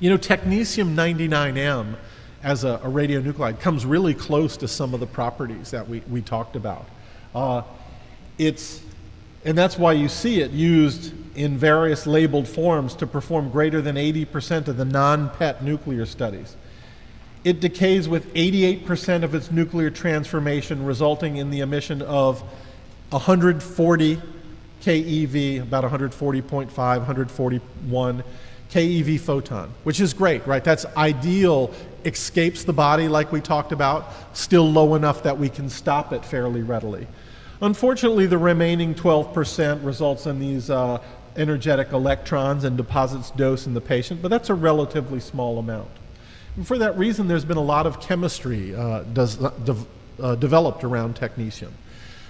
You know, Technetium-99m as a radionuclide comes really close to some of the properties that we talked about. And that's why you see it used in various labeled forms to perform greater than 80% of the non-PET nuclear studies. It decays with 88% of its nuclear transformation, resulting in the emission of 140 keV, about 140.5, 141 keV photon, which is great, right? That's ideal, escapes the body like we talked about, still low enough that we can stop it fairly readily. Unfortunately, the remaining 12% results in these energetic electrons and deposits dose in the patient, but that's a relatively small amount. And for that reason, there's been a lot of chemistry developed around technetium.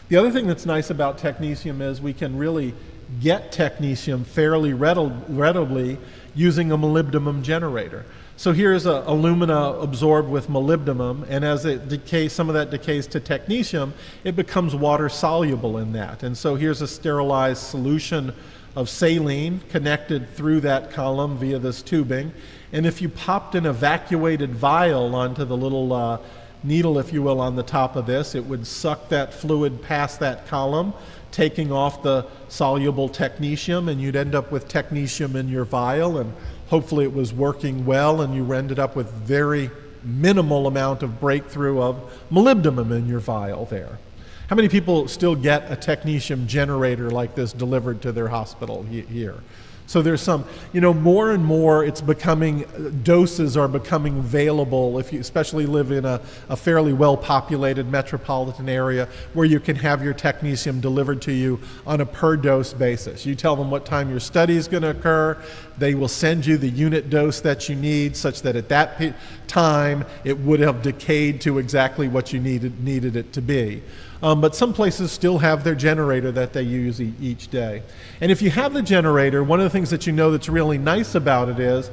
The other thing that's nice about technetium is we can really get technetium fairly readily using a molybdenum generator. So here's alumina absorbed with molybdenum, and as it decays, some of that decays to technetium, it becomes water soluble in that. And so here's a sterilized solution of saline connected through that column via this tubing. And if you popped an evacuated vial onto the little needle, if you will, on the top of this, it would suck that fluid past that column, taking off the soluble technetium, and you'd end up with technetium in your vial, and hopefully it was working well, and you ended up with very minimal amount of breakthrough of molybdenum in your vial there. How many people still get a technetium generator like this delivered to their hospital here? So there's some, you know, more and more it's becoming, doses are becoming available if you especially live in a fairly well-populated metropolitan area where you can have your technetium delivered to you on a per dose basis. You tell them what time your study is going to occur, they will send you the unit dose that you need such that at that time it would have decayed to exactly what you needed it to be. But some places still have their generator that they use each day. And if you have the generator, one of the things that you know that's really nice about it is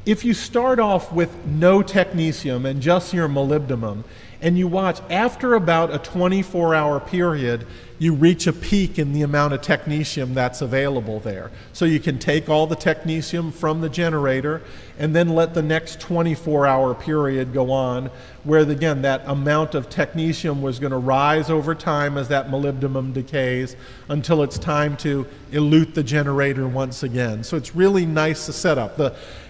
if you start off with no technetium and just your molybdenum, and you watch after about a 24-hour period, you reach a peak in the amount of technetium that's available there. So you can take all the technetium from the generator and then let the next 24-hour period go on where, again, that amount of technetium was going to rise over time as that molybdenum decays until it's time to elute the generator once again. So it's really nice to set up.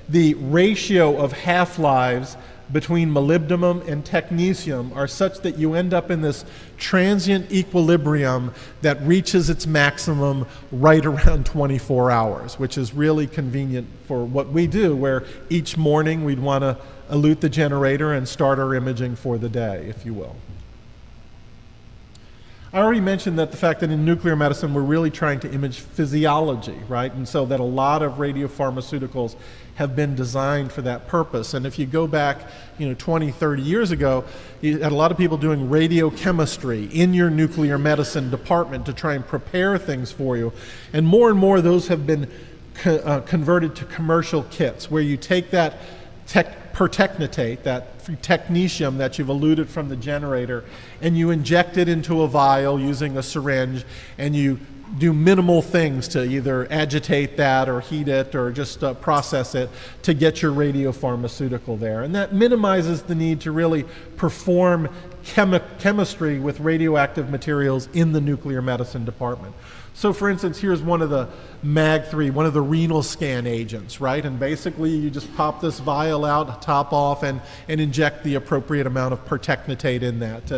The ratio of half-lives between molybdenum and technetium are such that you end up in this transient equilibrium that reaches its maximum right around 24 hours, which is really convenient for what we do, where each morning we'd want to elute the generator and start our imaging for the day, if you will. I already mentioned that the fact that in nuclear medicine we're really trying to image physiology, right? And so that a lot of radiopharmaceuticals have been designed for that purpose. And if you go back, 20, 30 years ago, you had a lot of people doing radiochemistry in your nuclear medicine department to try and prepare things for you. And more those have been converted to commercial kits where you take that pertechnetate, that technetium that you've eluted from the generator, and you inject it into a vial using a syringe, and you do minimal things to either agitate that or heat it or just process it to get your radiopharmaceutical there. And that minimizes the need to really perform chemistry with radioactive materials in the nuclear medicine department. So for instance, here's one of the MAG3, one of the renal scan agents, right? And basically you just pop this vial out, top off, and inject the appropriate amount of pertechnetate in that